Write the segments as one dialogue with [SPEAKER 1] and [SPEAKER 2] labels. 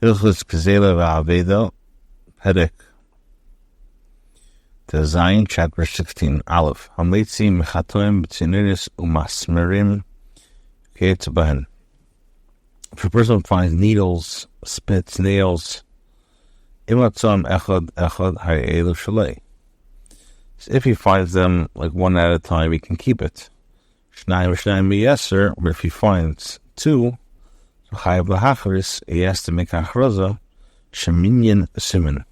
[SPEAKER 1] Hilchos Gezelah v'Aveda, Perek, Zayin, chapter 16, Aleph. Hameitzi mechatoim b'tziniris umasmerim k'etz bahen. If a person finds needles, spits, nails, imatzam echad ha'elu shalei. If he finds them like one at a time, he can keep it. Shnayim miyeser, but if he finds two, chayav l'hacharis, he has to make achraza sheminyan siman,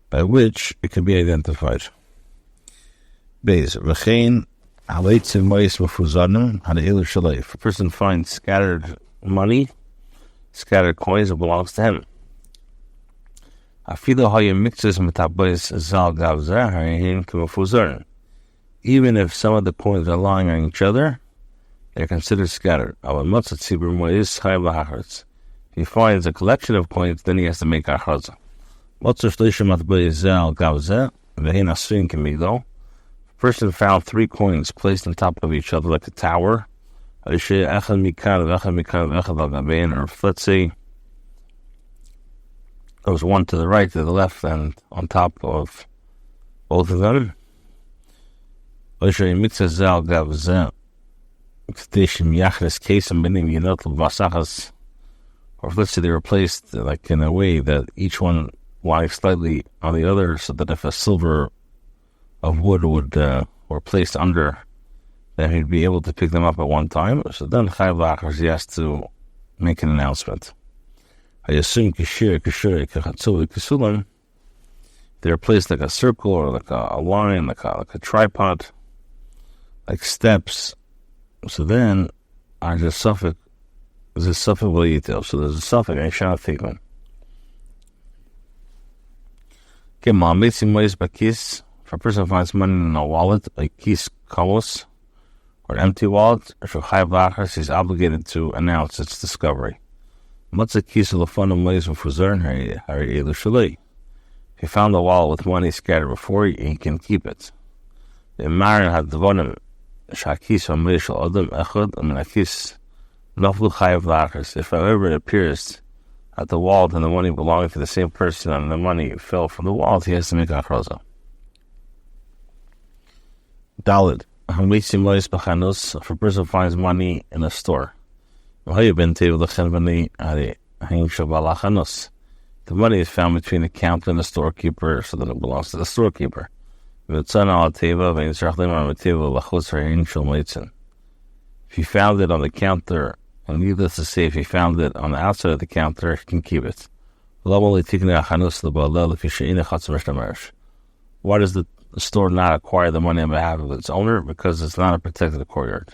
[SPEAKER 1] by which it can be identified. Beis v'chein haleitzim mois mefuzanim ha'elu shalei. If a person finds scattered money, scattered coins, it belongs to him. Even if some of the coins are lying on each other, they're considered scattered. If he finds a collection of coins, then he has to make achraza. A person found three coins placed on top of each other like a tower, or let's say there was one to the right, to the left, and on top of both of them. Or if let's say they were placed like in a way that each one lies slightly on the other, so that if a silver of wood would were placed under, then he'd be able to pick them up at one time. So then Chayav L'Achar, he has to make an announcement. I assume they're placed like a circle or like a line, like a tripod, like steps. So then there's a suffix v'yitел. So there's a suffix I shall take one. If a person finds money in a wallet, like kis kamos, or an empty wallet, he's obligated to announce its discovery. If he found a wallet with money scattered before, he can keep it. If however it appears that the wallet and the money belonging to the same person and the money fell from the wallet, he has to make achraza. Daled. If a person finds money in a store, the money is found between the counter and the storekeeper, so that it belongs to the storekeeper. If he found it on the counter, and needless to say, if he found it on the outside of the counter, he can keep it. Why does the store not acquire the money on behalf of its owner? Because it's not a protected courtyard.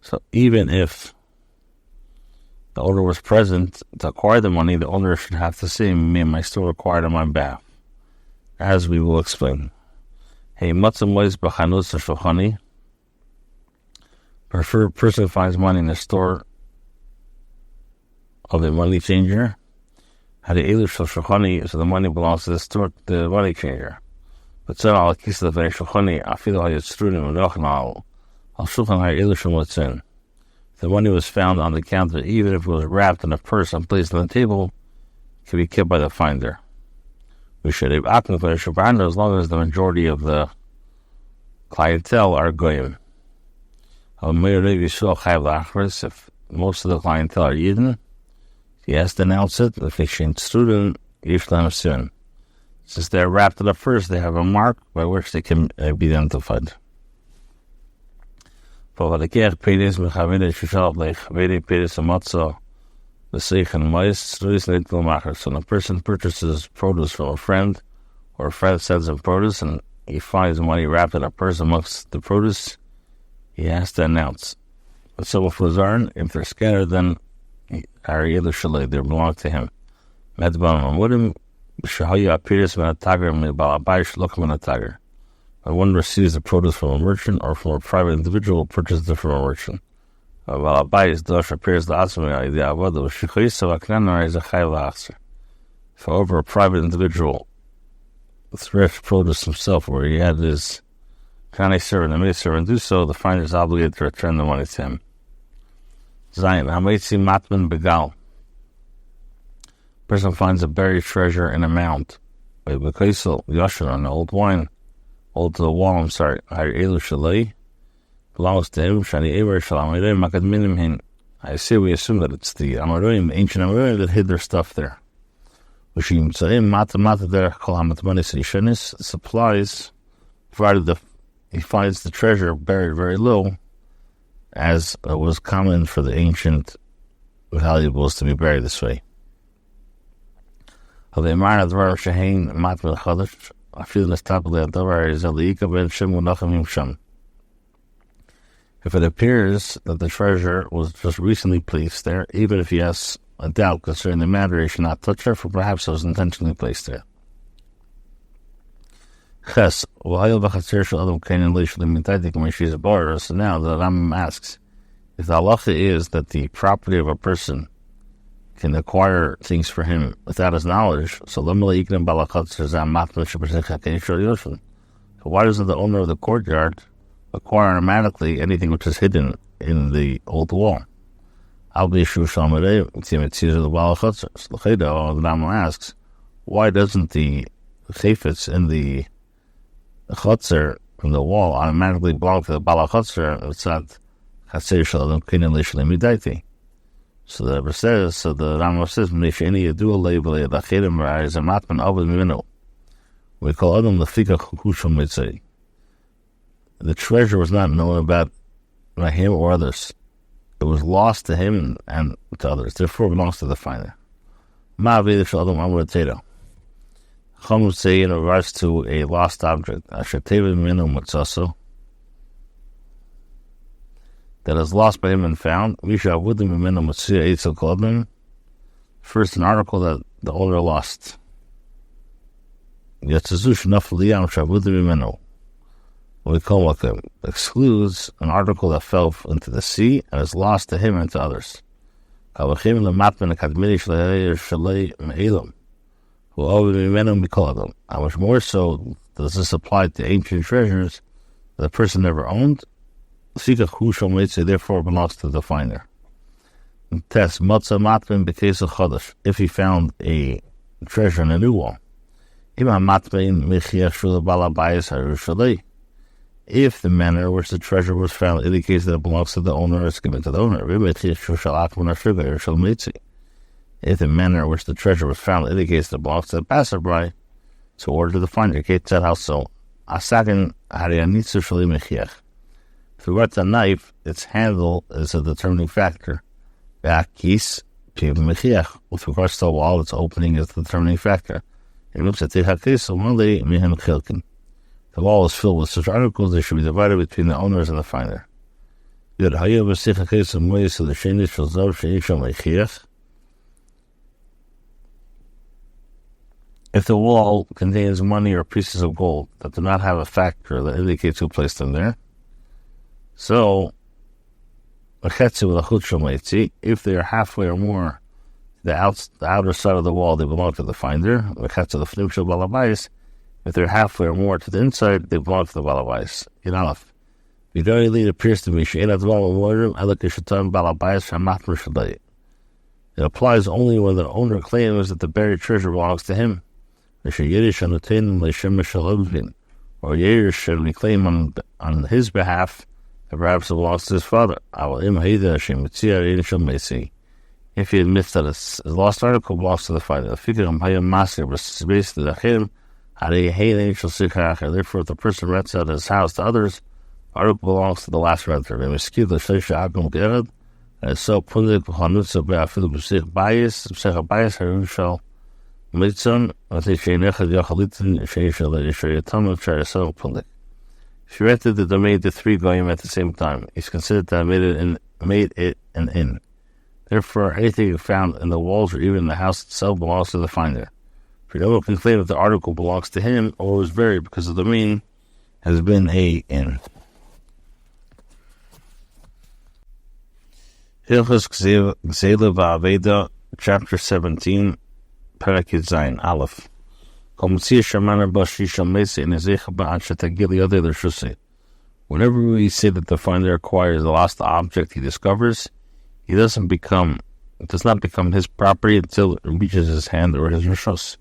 [SPEAKER 1] So even if the owner was present to acquire the money, the owner should have to say, my store acquired on my behalf, as we will explain. Prefer a person finds money in the store of a money changer. So the money belongs to the store, the money changer. But the money was found on the counter, even if it was wrapped in a purse and placed on the table, it can be kept by the finder. As long as the majority of the clientele are goyim. If most of the clientele are Yidden, he has to announce it. Since they're wrapped in a purse, they have a mark by which they can be identified. So a person purchases produce from a friend, or a friend sends him produce, and he finds money wrapped in a purse amongst the produce, he has to announce. But so if they're scattered, then they belong to him. When one receives the produce from a merchant or from a private individual, purchases it from a merchant. If however a private individual thrift produce himself, where he had his Kane servant and maid servant do so, the finder is obligated to return the money to him. Zion, Hametzi Matman Begal. Person finds a buried treasure in a mound. Bekesel Yashar, on old wine, old to the wall. I'm sorry. Elu Shalei belongs to him. Shani Eber Shalam Makad Minim Hin. I say we assume that it's the Amorim, the ancient Amorim, that hid their stuff there. Wishim Tzaim Mata there Kolamat Money Sishanis supplies, provided he finds the treasure buried very low, as was common for the ancient valuables to be buried this way. If it appears that the treasure was just recently placed there, even if he has a doubt concerning the matter, he should not touch her, for perhaps it was intentionally placed there. So now the Rambam asks, if the halacha is that the property of a person can acquire things for him without his knowledge, so why doesn't the owner of the courtyard acquire automatically anything which is hidden in the old wall? The Rambam asks, why doesn't the chayfetz in the chotzer from the wall automatically belong to the Bala Chotzer? It's not Chaser Shalom Kinin Lishalim Midaiti. So the Rebbe says, so the Rambam says, Mnishani Yadu Label Yachidim Rais and Matman Avad Mimino. We call Adam the Fika Chukushum Mitzay. The treasure was not known about by him or others. It was lost to him and to others. Therefore, it belongs to the finder. Ma'avidah Shalom Amur Teto. Chum would say in regards to a lost object, Asher Teva Mimino Mutzaso, that is lost by him and found. First, an article that the owner lost. We call what excludes an article that fell into the sea and is lost to him and to others. How much more so does this apply to ancient treasures that the person never owned? Therefore belongs to the finder. Test if he found a treasure in a new wall. If the manner which the treasure was found indicates that it belongs to the owner, it's given to the owner. If the manner which the treasure was found indicates that it belongs to the passerby, so order to the finder. If we wet the knife, its handle is a determining factor. With regards to the wall, its opening is the determining factor. The wall is filled with such articles, they should be divided between the owners and the finder. If the wall contains money or pieces of gold that do not have a factor that indicates who placed them there, so if they are halfway or more the outer side of the wall, they belong to the finder. If they're halfway or more to the inside, they belong to the balabais. It appears to me it applies only when the owner claims that the buried treasure belongs to him. Or Yair should claim on his behalf that perhaps it belongs to his father. If he admits that his lost article belongs to the finder, therefore if the person rents out his house to others, the article belongs to the last renter. And it's so if he rented the domain to 3 goyim at the same time, he's considered to have made it an inn. Therefore, anything found in the walls or even in the house itself belongs to the finder. For no one can claim that the article belongs to him or was buried because the domain has been a inn. Hilchos Gezelah, chapter 17, Perek Zayin, Aleph. Whenever we say that the finder acquires the lost object he discovers, it does not become his property until it reaches his hand or his rishos.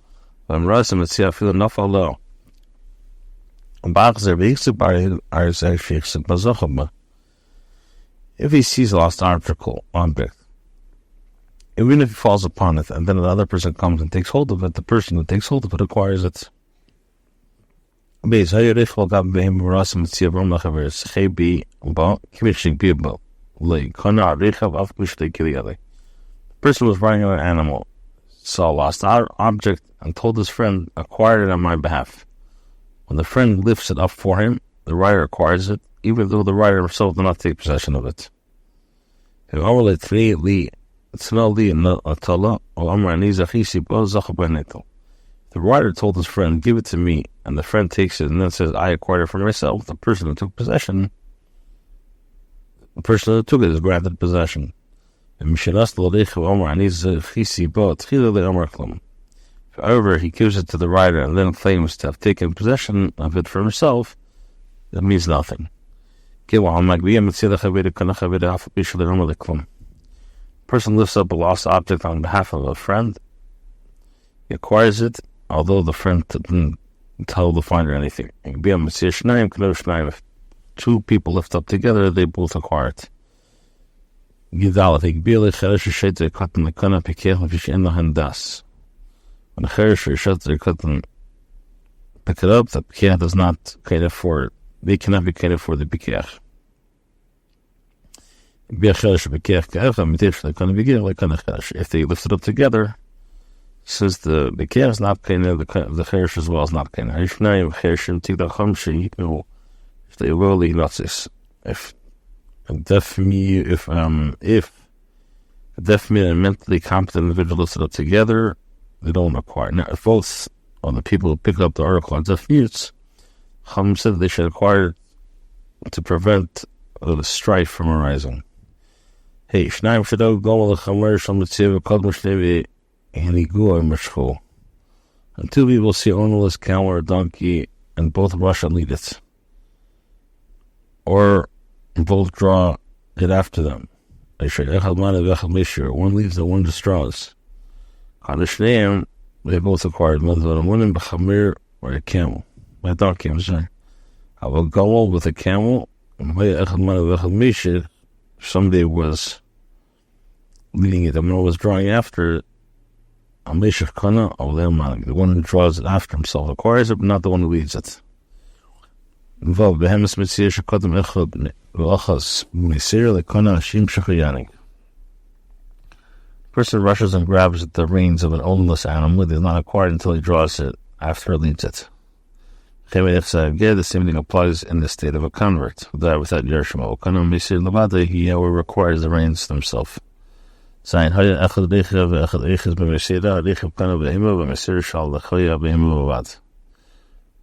[SPEAKER 1] If he sees a lost object, even if he falls upon it, and then another person comes and takes hold of it, the person who takes hold of it acquires it. The person was riding on an animal, saw a lost object, and told his friend, acquired it on my behalf. When the friend lifts it up for him, the rider acquires it, even though the rider himself did not take possession of it. The rider told his friend, give it to me, and the friend takes it and then says, I acquired it for myself. The person who took possession, the person who took it is granted possession. However, he gives it to the rider and then claims to have taken possession of it for himself, that means nothing. Person lifts up a lost object on behalf of a friend, he acquires it, although the friend didn't tell the finder anything. If two people lift up together, they both acquire it. When the cherish or shut their cotton pick it up, the pikech does not cater for it. They cannot be catered for the pikech. If they lift it up together, since the pikech is not catered, the cherish as well is not catered. If a deaf and mentally competent individual lifts it up together, they don't acquire. Now, if both of the people who pick up the article are deaf mutes, Chum said they should acquire to prevent the strife from arising. Hey, Shnaim Shadog Gomel Chamer Shal Mitzvah Kodm Shnei Hanigu Mishchu. And two people see an ownerless camel or a donkey, and both rush and lead it, or both draw it after them. One leaves and one destroys. They both acquired B'chamir or a camel. My donkey, I'm sorry. I will go with a camel, and somebody was leading it, and one was drawing after it. The one who draws it after himself acquires it, but not the one who leads it. Person rushes and grabs at the reins of an ownerless animal. It is not acquired until he draws it after he leads it. The same thing applies in the state of a convert. Without Yershma, he requires the reins himself.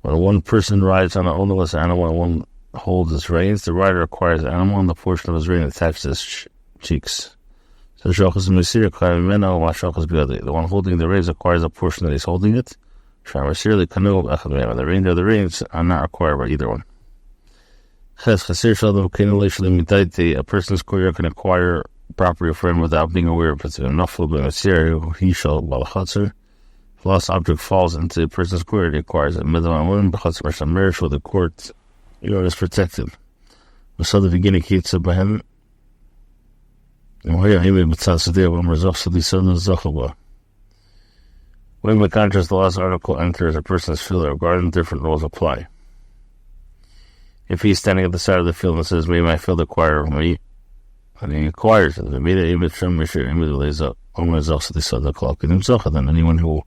[SPEAKER 1] When one person rides on an ownerless animal and one holds his reins, the rider acquires the animal and the portion of his rein attached to his cheeks. So the one holding the reins acquires a portion that he's holding it. And the reins are not acquired by either one. A person's courier can acquire property of friend without being aware of it. Lost object falls into a person's court, he acquires it. Where the court is protected. So the beginning keeps it by him. When by contrast the last article enters a person's field or garden, different rules apply. If he's standing at the side of the field and says, may my field acquire me, and he acquires it. Then anyone who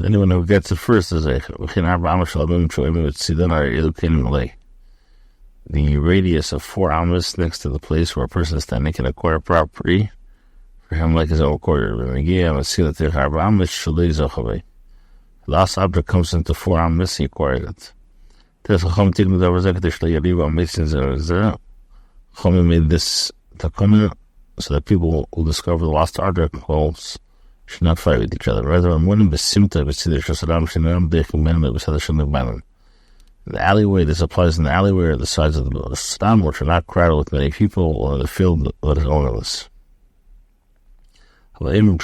[SPEAKER 1] anyone who gets it first is Zeich. The radius of 4 amas next to the place where a person is standing can acquire property for him like his own quarter. The last object comes into 4 amas, he acquired it. Chum made this takana so that people who discover the lost articles should not fight with each other. Rather, in The alleyway, this applies in the alleyway or the sides of the stam, which are not crowded with many people, or the field that is ownerless. When,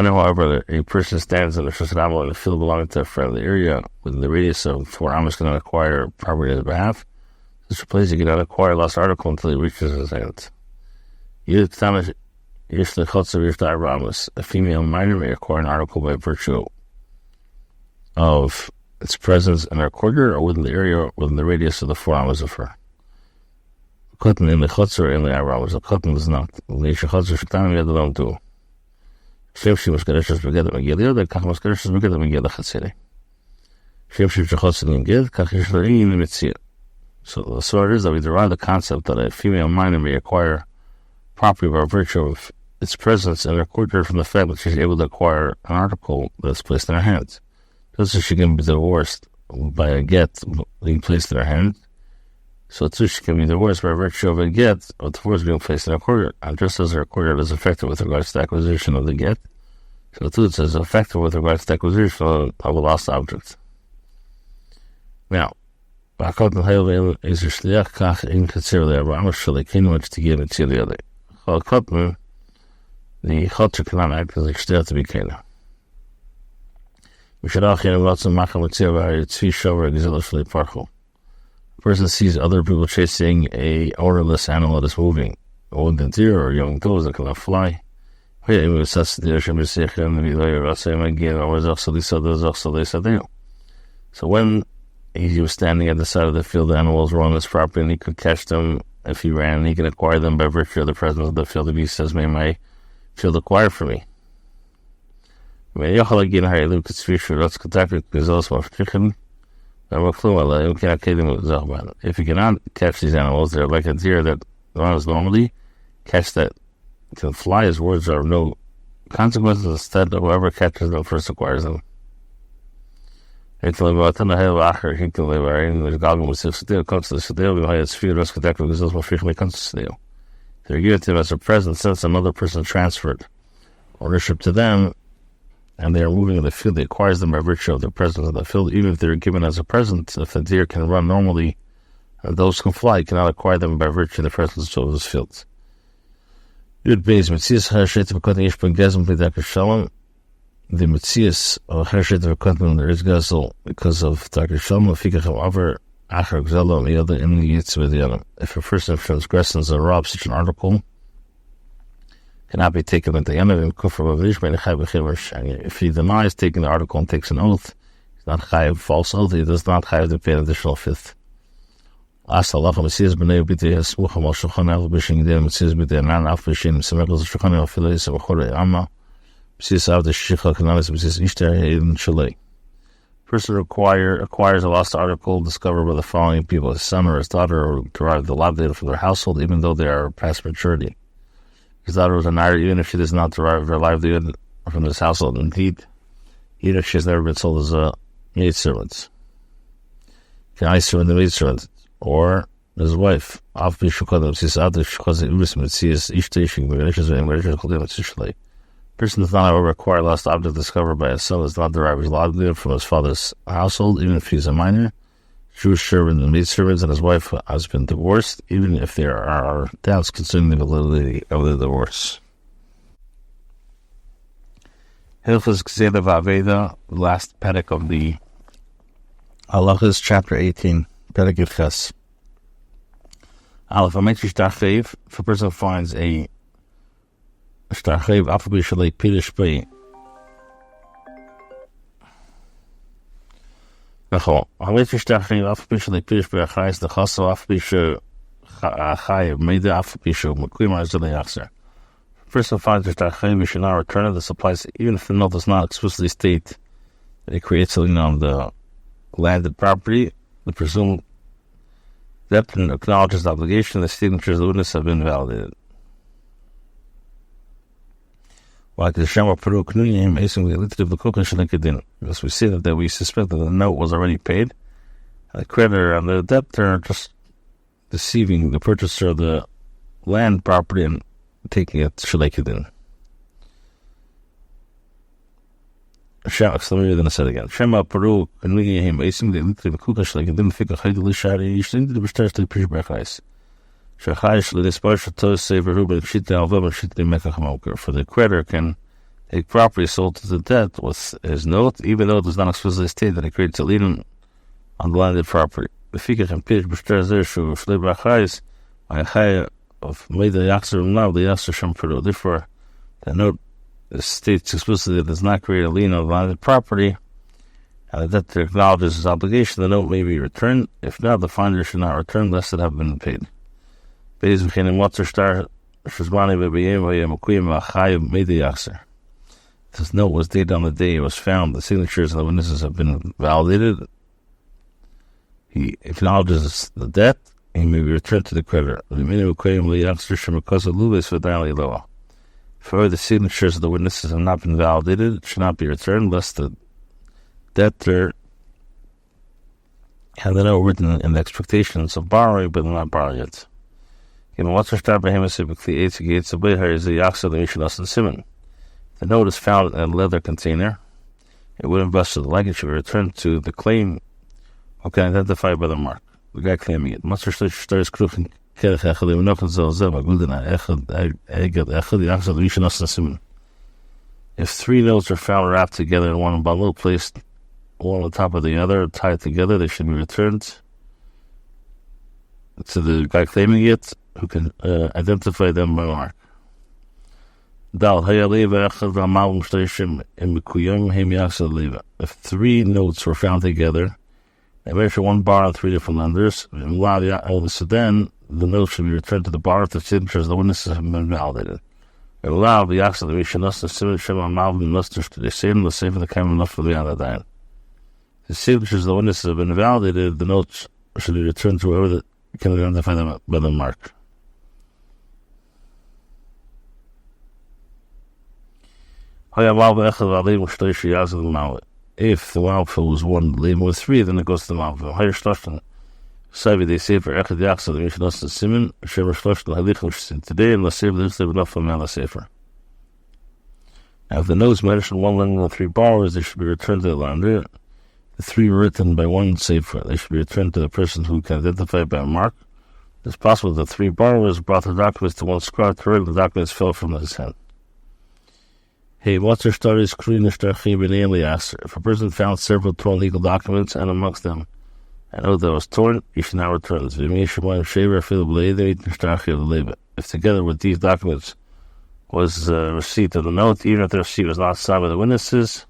[SPEAKER 1] however, a person stands in the Shusaramo in a field belonging to a friendly area within the radius of 4 amos cannot acquire property on his behalf, such a place he cannot acquire a lost article until he reaches his hand. A female minor may acquire an article by virtue of its presence in her courtyard or within the area within the radius of the 4 amos of her. Cotton in the chutzner in the Aramos, the cotton is not. The chutzner shektanim yad alone too. Shemshi was gereshus beged megillah, the kach was gereshus beged megillah chatzere. Shemshi v'chutzner inged, kach yishlerin in the mitzvah. So the story is that we derive the concept that a female minor may acquire property by virtue of its presence in her courtyard from the fact that she's able to acquire an article that's placed in her hands. Just as she can be divorced by a get being placed in her hand, so too she can be divorced by virtue of a get or divorce being placed in her courtyard. And just as her courtyard is affected with regards to the acquisition of the get, so too it is affected with regards to the acquisition of a lost object. Now, the Chotzer cannot act as a shter to be kena. A person sees other people chasing a ownerless animal that is moving, a wounded deer or young does that cannot fly. So when he was standing at the side of the field, the animals were on his property and he could catch them if he ran. He can acquire them by virtue of the presence of the field. If he says, may my field acquire for me. If you cannot catch these animals, they're like a deer that runs normally, catch that can fly. His words are of no consequences. Instead, whoever catches them first acquires them. If they're given to him as a present, since another person transferred ownership to them, and they are moving in the field, he acquires them by virtue of their presence in the field. Even if they're given as a present, if the deer can run normally, and those can fly, he cannot acquire them by virtue of the presence of those fields. The Metzias of Hershet of Kotman, there is Gezel because of Dr. Shalom, Fikach over Achar Gezelah, and the other in the Yitz with the other. If a person transgresses or robs such an article, cannot be taken at the end of him, and if he denies taking the article and takes an oath, he's not chayav false oath, he does not chayav to pay an additional fifth. As Allah Messias b'nei b'tei hasmucham al shulchan el b'shin g'dei Messias b'tei anan af b'shin semechel shulchan el filei semechorei amma Messias av the shicha kanalis Messias ishter in Chile. Person acquires a lost article discovered by the following people: his son or his daughter, or derived the live data from their household, even though they are past maturity. His daughter was a nair, even if she does not derive her livelihood from this household. Indeed, even if she has never been sold as a maidservant. Can I serve the maidservant? Or his wife. Person does not, however, acquire a lost object discovered by his son, does not derive his livelihood from his father's household, even if he is a minor. Jewish servant and maidservants, and his wife has been divorced, even if there are doubts concerning the validity of the divorce. Hilchos Gezelah v'Aveda, the last Perek of the Halachas, chapter 18, Perek Yudches. Aleph, if a person finds a shtarchev, afabi shalei pirish bei. A person finds a shtarchev, we should not return it. This applies even if the note does not explicitly state that it creates something on the landed property. The presumed debt and acknowledges the obligation. The signatures of the witness have been validated. Because we see that we suspect that the note was already paid. The creditor and the debtor are just deceiving the purchaser of the land property and taking it shalekidin. Shema, so we're going to say it again. Shema Peru, and we him, Asim, the Little Kukash, like, and then think of Heidel Shari, you think the Bestars to Pish Berkais. Shachaish, let us push to save a Ruben, Shit, Alvem, Shit, Mekahamoker, for the creditor can take property sold to the debt with his note, even though it does not explicitly state that it creates a lien on the landed property. The Fikach and Pish Bestars there, Shu, Shleb Berkais, I hire of made the Yaxer now, the Yaxer Shem Peru. Therefore, the note states explicitly that it does not create a lien on landed property, and the debtor acknowledges his obligation. The note may be returned. If not, the finder should not return lest it have been paid. This note was dated on the day it was found. The signatures of the witnesses have been validated. He acknowledges the debt. He may be returned to the creditor. Further, the signatures of the witnesses have not been validated. It should not be returned lest the debtor had the note written in the expectations of borrowing, but not borrowing it. The note is found in a leather container. It would invest the luggage should be returned to the claim who can identify by the mark. The guy claiming it. If three notes are found wrapped together in one bundle, placed one on top of the other, tied together, they should be returned to the guy claiming it, who can identify them by mark. If three notes were found together, they measure one bar on three different lenders, so then the note should be returned to the bar if the signatures of the witnesses have been validated. The signatures of the witnesses have been validated, the notes should be returned to whoever can identify them by the mark. If the Malfa was one lame with three, then it goes to the Malfa. Higher Shloshtan. Savi, they say for Echad Yaksa, the Mishnah Simon, Shemer Shloshtan Halich, today, and Lasev, there's enough for Mala Sefer. Now, if the notes mention one lender and three borrowers, they should be returned to the lender. The three were written by one Sefer. They should be returned to the person who can identify by a mark. It's possible that three borrowers brought the documents to one scribe to read, the documents fell from his hand. Hey, what's your story? If a person found several torn legal documents, and amongst them a note that was torn, you should not return this. If together with these documents was a receipt of the note, even if the receipt was not signed by the witnesses,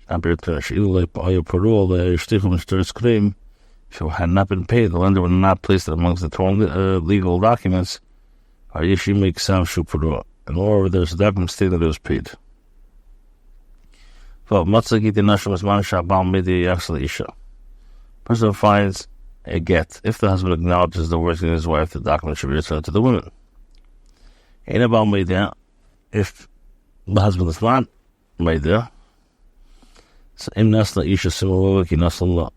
[SPEAKER 1] not be returned. If it had not been paid, the lender would not place it amongst the torn legal documents. And moreover, there's a document stating that it was paid. Person finds a get. If the husband acknowledges the words in his wife, the document should be returned to the woman. If the husband is not made there,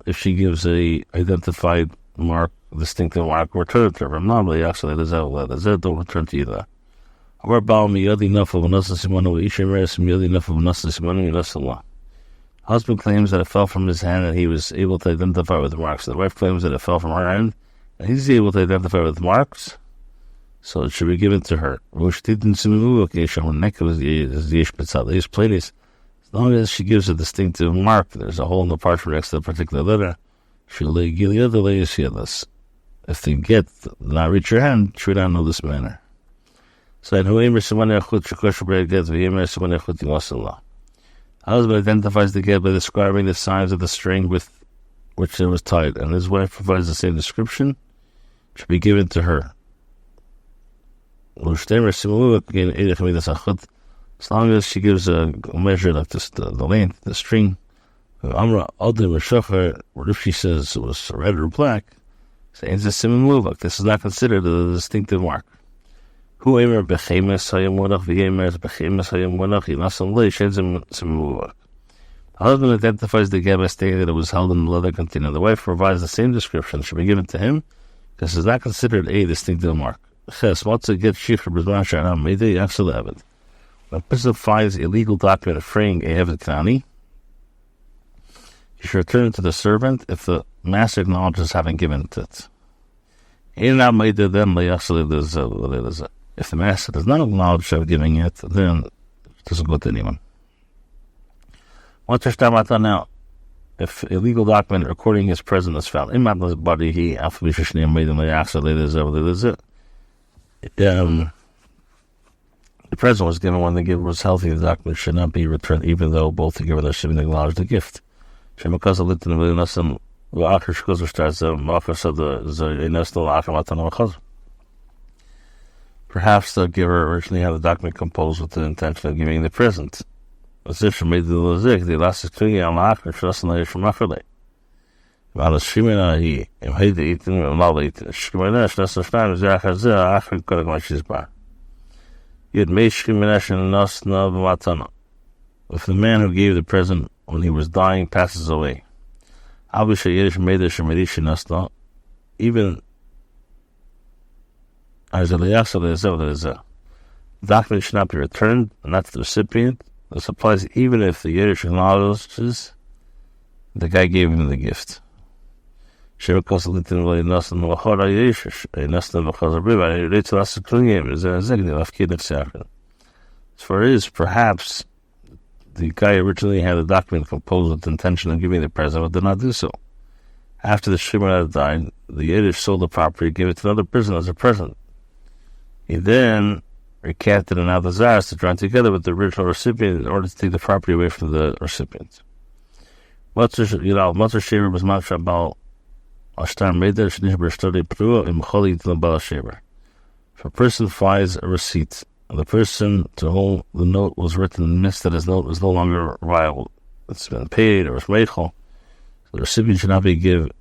[SPEAKER 1] if she gives a identified mark, distinctive mark, return it to her. Normally, actually, don't return to either. Husband claims that it fell from his hand and he was able to identify with the marks. The wife claims that it fell from her hand and he's able to identify with the marks, so it should be given to her. As long as she gives a distinctive mark, there's a hole in the parchment next to the particular letter. If they get not reach your hand, she would not know this manner. So, husband identifies the get by describing the signs of the string with which it was tied, and his wife provides the same description. It should be given to her. As long as she gives a measure like this, the length, the string. Or if she says it was red or black, this is not considered a distinctive mark. The husband identifies the get by stating that it was held in the leather container. The wife provides the same description. It should be given to him because it is not considered a distinctive mark. When a person finds a legal document freeing a Eved Kani, You should return it to the servant if the master acknowledges having given it. If the master does not acknowledge having giving it, then it doesn't go to anyone. Now, if a legal document recording his presence is found in the body, the present was given when the giver was healthy. The document should not be returned, even though both the giver and the recipient acknowledge the gift. Perhaps the giver originally had the document composed with the intention of giving the present. The if the man who gave the present when he was dying passes away, even as the document should not be returned, and that's the recipient. This applies even if the Yiddish acknowledges the guy gave him the gift. As far as perhaps the guy originally had the document composed with the intention of giving the present, but did not do so. After the Shimon had died, the Yiddish sold the property, gave it to another person as a present. He then recanted and now desires to join together with the original recipient in order to take the property away from the recipient. If a person finds a receipt, and the person to whom the note was written admits that his note is no longer viable, it's been paid or it's meichel, the recipient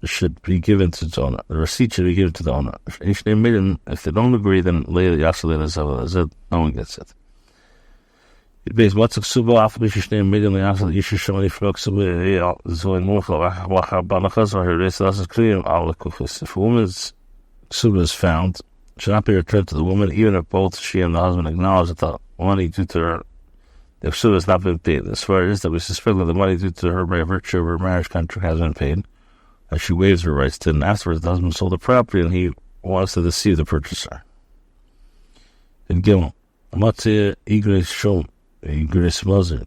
[SPEAKER 1] should be given to the owner. The receipt should be given to the owner. If they don't agree, then later no one gets it. It means what's a ksuba after Bishishne million after the issue showing if so in if a woman's ksuba is found, it should not be returned to the woman, even if both she and the husband acknowledge that the money due to her, the ksuba has not been paid. As far as that we suspect that the money due to her by virtue of her marriage contract has been paid, as she waives her rights to it, and afterwards the husband sold the property and he wants to deceive the purchaser. In Gimel, Matzeh Igres Shom, Igres Mazer,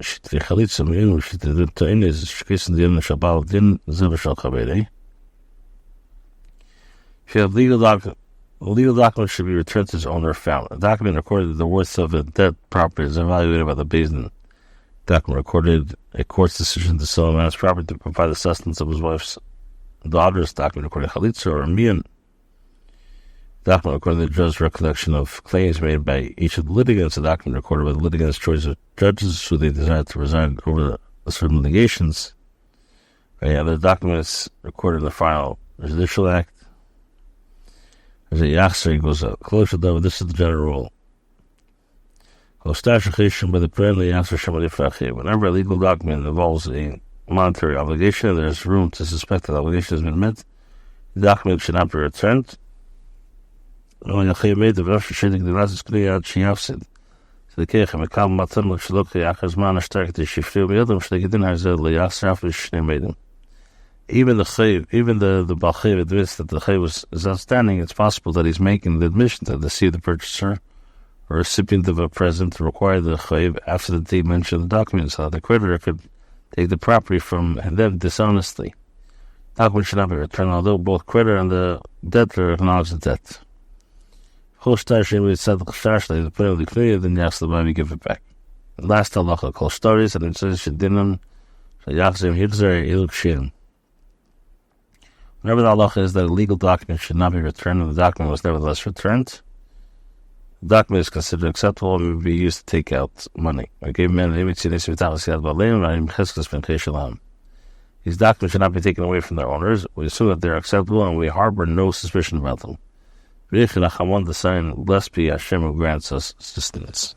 [SPEAKER 1] Shitri Chalitza Meinu, Shitri Taines, Shkissen Din Shabal Din, Zevashal Chabere. If you have legal document should be returned to its owner if found. A document recorded that the worth of a dead property is evaluated by the Bezdin. Document recorded a court's decision to sell a man's property to provide the sustenance of his wife's daughters. Document recorded Chalitza or Mian. Document recording the judge's recollection of claims made by each of the litigants. A document recorded by the litigants' choice of judges who they desired to preside over the certain litigations. The document is recorded in the final judicial act. As a yachser goes up close to them, this is the general rule. Whenever a legal document involves a monetary obligation, there is room to suspect that the obligation has been met. The document should not be returned. So the even the Balchev admits that the Chav is outstanding. It's possible that he's making the admission to deceive the purchaser or recipient of a present to require the Chav after the deed mentioned the document, so that the creditor could take the property from them dishonestly. The document should not be returned, although both creditor and the debtor acknowledge the debt. Then you ask the money, give it back. Last halacha, kol stories, and it says shedinim shayachzim hitzar iluk shin. Whenever the halacha is that a legal document should not be returned, and the document was nevertheless returned, the document is considered acceptable and will be used to take out money. These documents should not be taken away from their owners. We assume that they are acceptable and we harbor no suspicion about them. The sign, blessed be Hashem who grants us sustenance.